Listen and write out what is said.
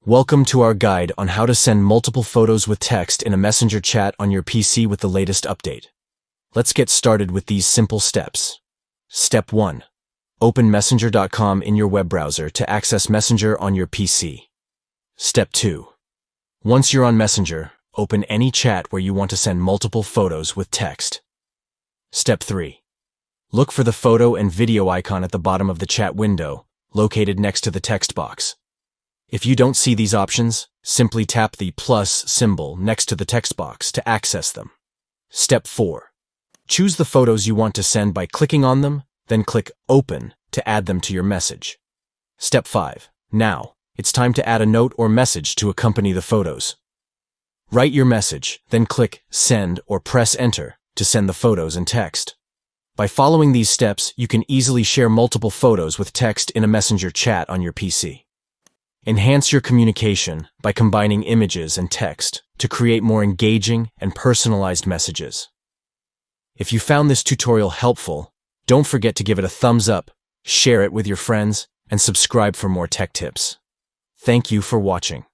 Welcome to our guide on how to send multiple photos with text in a Messenger chat on your PC with the latest update. Let's get started with these simple steps. Step 1. Open Messenger.com in your web browser to access Messenger on your PC. Step 2. Once you're on Messenger, open any chat where you want to send multiple photos with text. Step 3. Look for the photo and video icon at the bottom of the chat window, located next to the text box. If you don't see these options, simply tap the plus symbol next to the text box to access them. Step 4. Choose the photos you want to send by clicking on them, then click Open to add them to your message. Step 5. Now, it's time to add a note or message to accompany the photos. Write your message, then click Send or press Enter to send the photos and text. By following these steps, you can easily share multiple photos with text in a Messenger chat on your PC. Enhance your communication by combining images and text to create more engaging and personalized messages. If you found this tutorial helpful, don't forget to give it a thumbs up, share it with your friends, and subscribe for more tech tips. Thank you for watching.